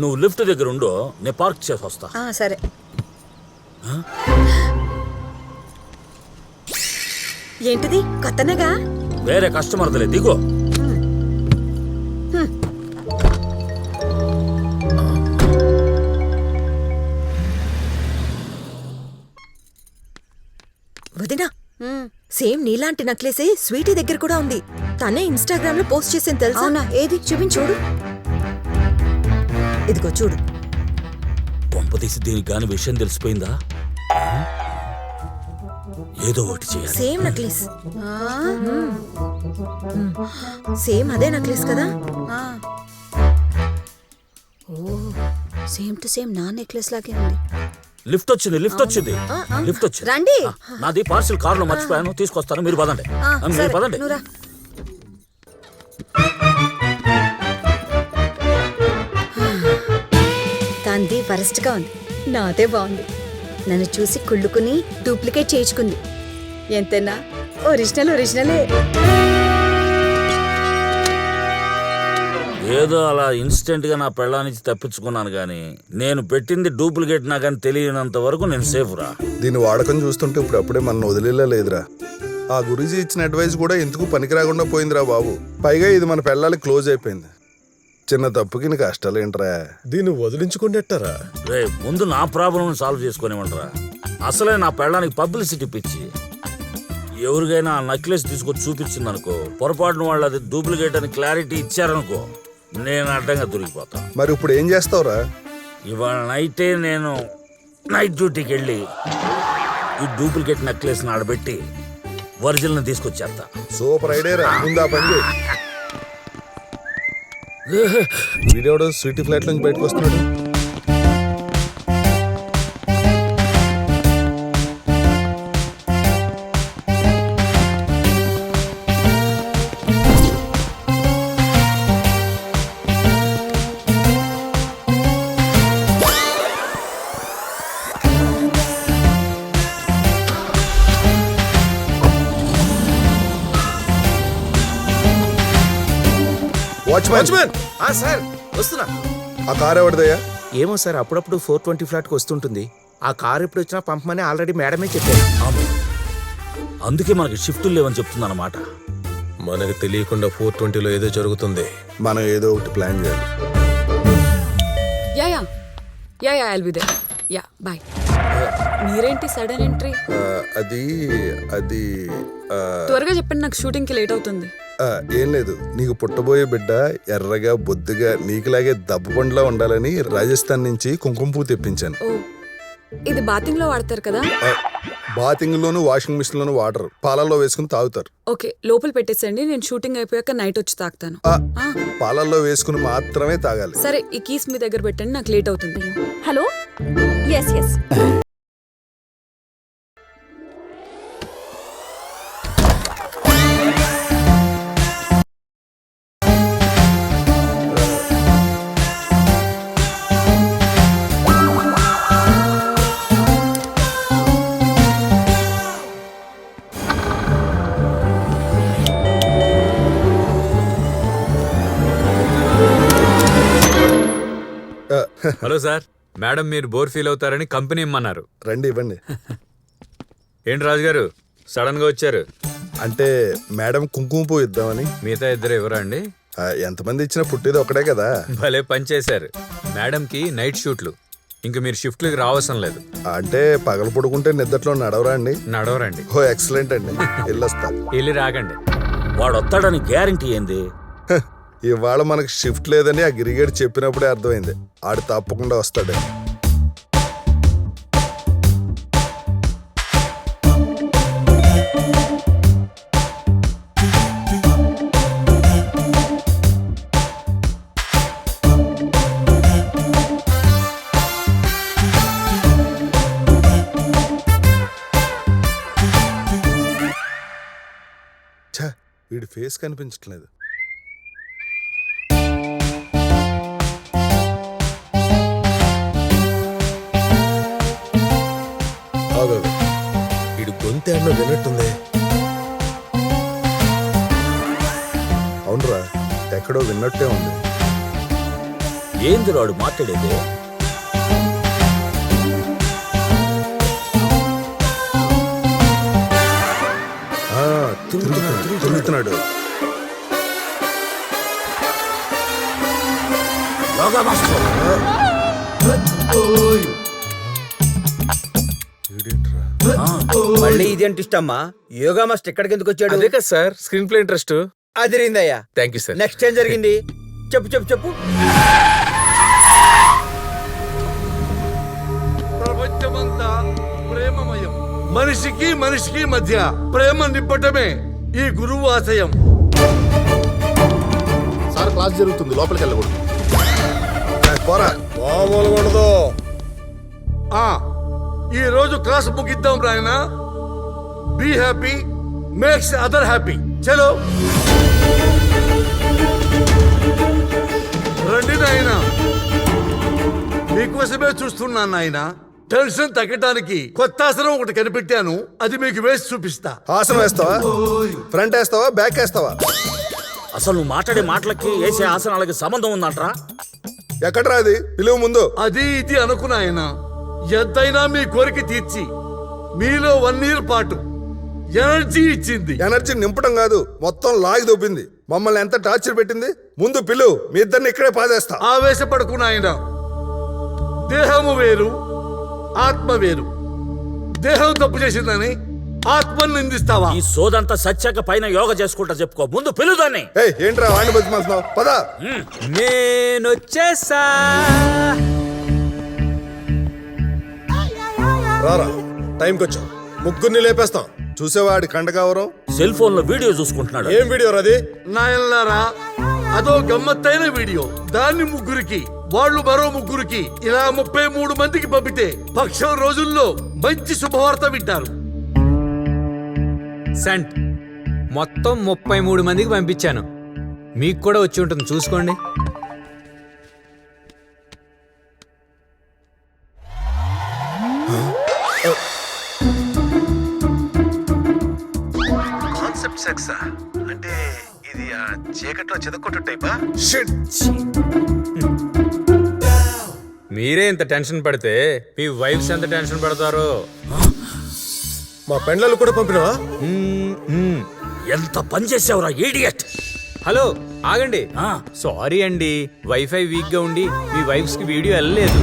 నువ్వు లిఫ్ట్ దగ్గర ఉండు, నేను పార్క్ చేసి వస్తా. సరే. ఏంటిది కొత్తనగా? వేరే కస్టమర్దలే, దిగో. వదినా, సేమ్ నీలాంటి నక్లెసే స్వీటీ దగ్గర కూడా ఉంది. తనే ఇన్స్టాగ్రామ్ లో పోస్ట్ చేసింది తెలుసా? అవునా? ఏది చూపించూడు. ఇదిగో చూడు. పంపతీసి దీనికి గాని విషయం తెలిసిపోయిందా? ఏదో ఒకటి చేయాలి. సేమ్ నక్లెస్, సేమ్ అదే నక్లెస్ కదా? ఓ, సేమ్ టు సేమ్ నా నెక్లెస్ లాగే ఉంది. లిఫ్ట్ వచ్చింది, లిఫ్ట్ వచ్చింది, లిఫ్ట్ వచ్చింది. రండి. నాది పార్సిల్ కారులో మర్చిపోయాను, తీసుకొస్తాను. మీరు పదండి, మీరు పదండి. తాంది వరస్ట్ గా ఉంది, నాదే బాగుంది. నన్ను చూసి కుళ్ళుకుని డూప్లికేట్ చేయించుకుంది. ఎంతైనా ఒరిజినల్ ఒరిజినలే. ఏదో అలా ఇన్స్టెంట్ గా నా పెళ్ళానికి తప్పించుకున్నాను గానీ నేను పెట్టింది డూప్లికేట్ నాకని తెలియనంత వరకు నేను సేఫ్ రా. దీని వాడకం చూస్తుంటే ఇప్పుడు అప్పుడే మన వదిలేలా లేదురా. ఆ గురూజీ ఇచ్చిన అడ్వైస్ కూడా ఎందుకు పనికిరాకుండా పోయిందిరా బాబు. పైగా ఇది మన పెళ్ళాలి క్లోజ్ అయిపోయింది. చిన్న తప్పుకి నీ కష్టాలు ఏంట్రా? దీన్ని వదిలించుకుంటేటారా? రే, ముందు నా ప్రాబ్లం సాల్వ్ చేసుకునేమంటారా? అసలే నా పెళ్ళానికి పబ్లిసిటీ పిచ్చి. ఎవరికైనా ఆ నెక్లెస్ తీసుకొచ్చి చూపించింది అనుకో, పొరపాటున వాళ్ళు అది డూప్లికేట్ అని క్లారిటీ ఇచ్చారనుకో, నేను అడ్డంగా దొరికిపోతా. మరి ఇప్పుడు ఏం చేస్తావురా? ఇవాళ నైటే నేను నైట్ డ్యూటీకి వెళ్ళి ఈ డూప్లికేట్ నెక్లెస్ ఆడబెట్టి ఒరిజినల్ తీసుకొచ్చేస్తా. సూపర్ ఐడియా, ముందా పని చేయి. వీడియోడు స్వీటీ ఫ్లాట్ నుంచి బయటకు వస్తున్నాడు. వాచ్మ్యాన్, సార్ వస్తున్నా. ఆ కార్ ఎవరిదయ్యా? ఏమో సార్, అప్పుడప్పుడు 420 ఫ్లాట్కి వస్తుంటుంది. ఆ కార్ ఎప్పుడు వచ్చినా పంపమని ఆల్రెడీ మేడమే చెప్పారు. అందుకే మనకి షిఫ్టులు లేవని చెప్తుందన్నమాట. మనకు తెలియకుండా 420లో ఏదో జరుగుతుంది. మనం ఏదో ఒకటి ప్లాన్ చేయాలి. Yeah I'll be there. Yeah bye. మీరేంటి సడన్ ఎంట్రీ? అది అది త్వరగా చెప్పండి, నాకు షూటింగ్కి లేట్ అవుతుంది. ఏం లేదు, నీకు పుట్టబోయే బిడ్డ ఎర్రగా బొద్దుగా నీకులాగే దబ్బబండ్లా ఉండాలని రాజస్థాన్ నుంచి కుంకుమ పువ్వు తెప్పించాను. ఓ, ఇది బాతింగ్ లో వాడతారు కదా? బాతింగ్ లోను వాషింగ్ మిషన్ లోను వాటర్ పాలల్లో వేసుకుని తాగుతారు. ఓకే, లోపల పెట్టేసండి, నేను షూటింగ్ అయిపోయాక నైట్ వచ్చి తాగుతాను. పాలల్లో వేసుకుని మాత్రమే తాగాలి. సరే, ఈ కీస్ మీ దగ్గర పెట్టండి, నాకు లేట్ అవుతుంది. Hello, yes yes. Hello sir, madam మీరు బోర్ ఫీల్ అవుతారని కంపెనీ ఇమ్మన్నారు. రండి, ఇవ్వండి. ఏంటి రాజు గారు సడన్ గా వచ్చారు? అంటే మేడం కుంకుమ పువ్వు ఇద్దామని. మిగతా ఇద్దరు ఎవరా అండి? ఎంతమంది ఇచ్చినా పుట్టేది ఒకటే కదా. భలే పని చేశారు. మేడంకి నైట్ షూట్లు, ఇంక మీరు షిఫ్ట్లకి రావసరం లేదు. అంటే పగలు పడుకుంటే నిద్రలో నడవరా అండి? నడవరండి. ఓ ఎక్సలెంట్ అండి, వెళ్ళొస్తా. వెళ్ళి రాకండి. వాడు వస్తాడని గ్యారంటీ ఏంది? ఇవాళ మనకు షిఫ్ట్ లేదని ఆ గిరిగేడు చెప్పినప్పుడే అర్థమైంది. ఆడు తప్పకుండా వస్తాడు. ఛా, వీడి ఫేస్ కనిపించట్లేదు. వీడు గొంతు ఏమన్నా వినట్టుంది. అవునరా, ఎక్కడో విన్నట్టే ఉంది. ఏంది రాడు మాట్లాడేది? ఆ, తిరుగుతున్నాడు. యోగా మాస్టర్ మళ్ళీ ఇదేంటి ఇష్టమ్మా? యోగా మాస్టర్ ఎక్కడికి ఎందుకు వచ్చాడు? అదే కదా సార్ స్క్రీన్ ప్లే ఇంట్రెస్ట్. అదిరిందయ్యా. Thank you sir. నెక్స్ట్ ఏం జరిగింది? చెప్పు చెప్పు చెప్పు. ప్రపంచమంతా ప్రేమమయం. మనిషికి మనిషికి మధ్య ప్రేమ నింపటమే ఈ గురువు ఆశయం. సార్ క్లాస్ జరుగుతుంది, లోపలికి వెళ్ళకూడదు. పోరా, మామూలుగా ఉండదు. ఈ రోజు క్లాస్ ముగిద్దాం రాయనా. Be happy makes other happy. చలో రండి నాయనా, మీకోసమే చూస్తున్నాను నాయనా. టెన్షన్ తగ్గడానికి కొత్త ఆసనం ఒకటి కనిపెట్టాను, అది మీకు వేసి చూపిస్తా. ఆసనం వేస్తావా? ఫ్రంట్ వేస్తావా? బ్యాక్ వేస్తావా? అసలు నువ్వు మాట్లాడే మాటలకి వేసే ఆసనాలకి సంబంధం ఉందంటరా? ఎక్కడరా అది? పిలువు ముందు. అది ఇది అనుకున్నాయన ఎంతైనా మీ కోరిక తీర్చి మీలో 1 year పాటు ఎనర్జీ ఇచ్చింది. ఎనర్జీ నింపడం కాదు, మొత్తం లాగి దొబ్బింది. మమ్మల్ని ఎంత టార్చర్ పెట్టింది. ముందు పిలువు, మీ ఇద్దరిని ఇక్కడే పాదేస్తా. ఆవేశపడుకున్నాయన. దేహము వేరు, ఆత్మ వేరు. దేహం తప్పు చేసిందని ఆత్మను నిందిస్తావా? ఈ సోదంతా సత్యాక పైన యోగా చేసుకుంటా చెప్పుకో. ముందు పిలుదాన్ని. ఏయ్, ఏంట్రా వాడిని బతిమాలుతున్నావు? పద. నేనొచ్చేసా. రారా, టైంకి వచ్చాం. ముగ్గురిని లేపేస్తాం. చూసేవాడి కండకావరం. సెల్ ఫోన్ లో వీడియో చూసుకుంటున్నాడు. ఏం వీడియో రాది? నాయనలారా, అదో గమ్మత్తైన వీడియో. దాన్ని ముగ్గురికి, వాళ్ళు మరో ముగ్గురికి, ఇలా 33 మందికి పంపితే పక్షం రోజుల్లో మంచి శుభవార్త వింటారు. సెంట్ మొత్తం 33 మందికి పంపించాను. మీకు కూడా వచ్చి ఉంటుంది, చూసుకోండి. కాన్సెప్ట్ సెక్స్ అంటే ఇది చీకట్లో చెదకొట్టు టైపా? మీరే ఇంత టెన్షన్ పడితే మీ వైఫ్స్ ఎంత టెన్షన్ పడతారో. మా పెండ్లాలు కూడా పంపినవా? ఎంత పని చేసావురా ఈడియట్. హలో ఆగండి. ఆ. సారీ అండి, వైఫై వీక్ గా ఉండి మీ వైఫ్స్ కి వీడియో వెళ్ళలేదు.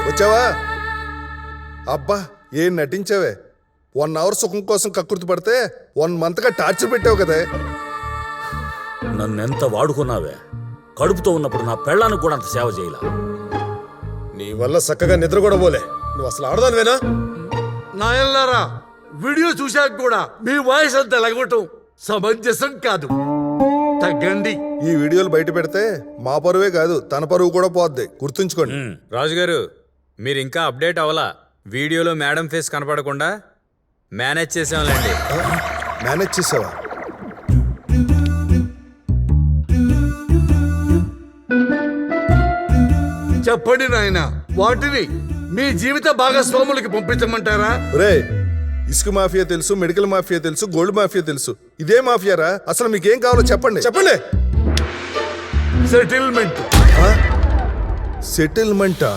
వచ్చావా? అబ్బా, ఏం నటించావే. 1 hour సుఖం కోసం కక్కుర్తి పడితే 1 month గా టార్చర్ పెట్టావు కదే. నన్నెంత వాడుకున్నావే. కడుపుతో ఉన్నప్పుడు నా పెళ్ళానికి కూడా అంత సేవ చేయలా. నీ వల్ల చక్కగా నిద్ర కూడా పోలే. నువ్వు అసలు ఆడదానివేనా? నాయనలారా, వీడియో చూశాక కూడా మీ వాయిస్ అంత ఎలగొట్టం సమంజసం కాదు. తగ్గండి. ఈ వీడియోలు బయట పెడితే మా పరువే కాదు, తన పరువు కూడా పోద్ది. గుర్తుంచుకోండి. రాజుగారు, మీరు ఇంకా అప్డేట్ అవ్వలా. వీడియోలో మేడం ఫేస్ కనపడకుండా మేనేజ్ చేసాంలేండి. మేనేజ్ చేసావా? చెప్పండి నాయన, వాటిని మీ జీవిత భాగస్వాములకి పంపించమంటారా? రే, ఇసుక మాఫియా తెలుసు, మెడికల్ మాఫియా తెలుసు, గోల్డ్ మాఫియా తెలుసు. ఇదే మాఫియారా? అసలు మీకేం కావాలో చెప్పండి. చెప్పండి. సెటిల్మెంట్. సెటిల్మెంటా?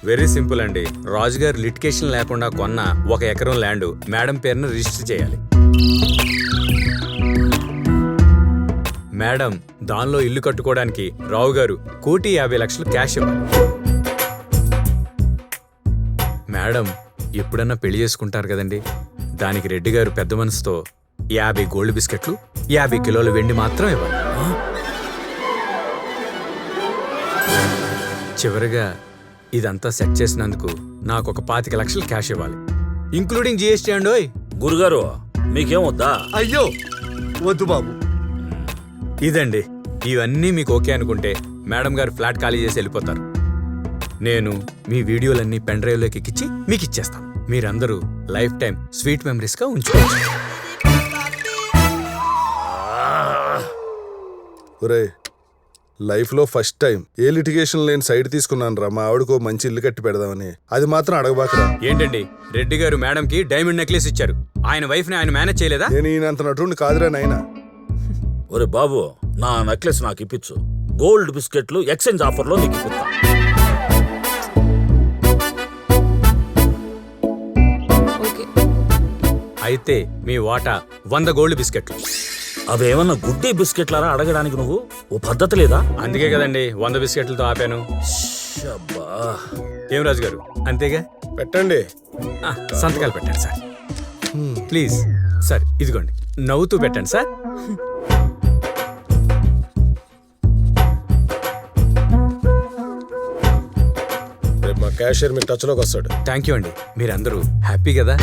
వెరీ సింపుల్ అండి. రాజుగారు లిటికేషన్ లేకుండా కొన్న 1 ఎకరం ల్యాండ్ మేడం పేరున రిజిస్టర్ చేయాలి. మేడం దానిలో ఇల్లు కట్టుకోవడానికి రావు గారు 1,50,00,000 క్యాష్ ఇవ్వాలి. మేడం ఎప్పుడన్నా పెళ్లి చేసుకుంటారు కదండి, దానికి రెడ్డి గారు పెద్ద మనసుతో 50 గోల్డ్ బిస్కెట్లు, 50 కిలోల వెండి మాత్రం ఇవ్వాలి. చివరిగా ఇదంతా సెట్ చేసినందుకు నాకు 25,00,000 క్యాష్ ఇవ్వాలి, ఇంక్లూడింగ్ జిఎస్టీ అండోయ్. గురుగారు, మీకేం వద్దా? అయ్యో వద్దు బాబు. ఇదండి, ఇవన్నీ మీకు ఓకే అనుకుంటే మేడం గారు ఫ్లాట్ ఖాళీ చేసి వెళ్ళిపోతారు. నేను మీ వీడియోలన్నీ పెన్ డ్రైవ్లోకి ఎక్కించి మీకు ఇచ్చేస్తాను. మీరందరూ లైఫ్ టైం స్వీట్ మెమరీస్గా ఉంచుకోవచ్చు. ఒరే లైఫ్లో ఫస్ట్ టైం ఏ లిటిగేషన్ లేని సైడ్ తీసుకున్నాను రా మా ఆవిడకో మంచి ఇల్లు కట్టి పెడదామని. అది మాత్రం అడగబాకరా. ఏంటండి రెడ్డి గారు మేడంకి డైమండ్ నెక్లెస్ ఇచ్చారు, ఆయన వైఫ్ని ఆయన మేనేజ్ చేయలేదా? నేను ఈయనంత నటుండి కాదురా నాయనా. ఒరే బాబు, నా నెక్లెస్ నాకు ఇప్పించు. గోల్డ్ బిస్కెట్లు ఎక్స్చేంజ్ ఆఫర్లో నీకు ఇప్పిస్తా. ఓకే. అయితే మీ వాటా 100 గోల్డ్ బిస్కెట్లు. అవేమన్నా గుడ్డి బిస్కెట్లారా అడగడానికి? నువ్వు ఓ పద్ధతి లేదా? అందుకే కదండి 100 బిస్కెట్లతో ఆపాను. షబ్బా. ఏం రాజు గారు, అంతేగా? పెట్టండి. సంతకాలు పెట్టండి సార్ ప్లీజ్. సార్ ఇదిగోండి, నవ్వుతూ పెట్టండి సార్. రేపు మా క్యాషియర్ మీ టచ్లోకి వస్తాడు. థ్యాంక్ యూ అండి. మీరందరూ హ్యాపీ కదా?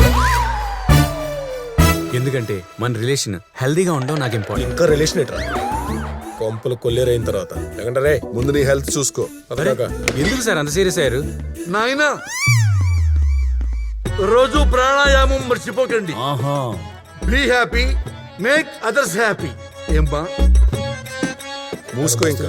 ఎందుకంటే మన రిలేషన్ హెల్దీగా ఉండడం నాకు ఇంపార్టెంట్. ఇంకా రిలేషన్ ఎట్రా కొంపలు కొల్లేరైన తర్వాత ఎక్కడంటే ముందు నీ హెల్త్ చూసుకో. ఎందుకు సార్ అంత సీరియస్ అయ్యారు? నాయనా రోజు ప్రాణాయామం మర్చిపోకండి. ఆహా. Be happy, make others happy. ఏం బా మూసుకో ఇంకా.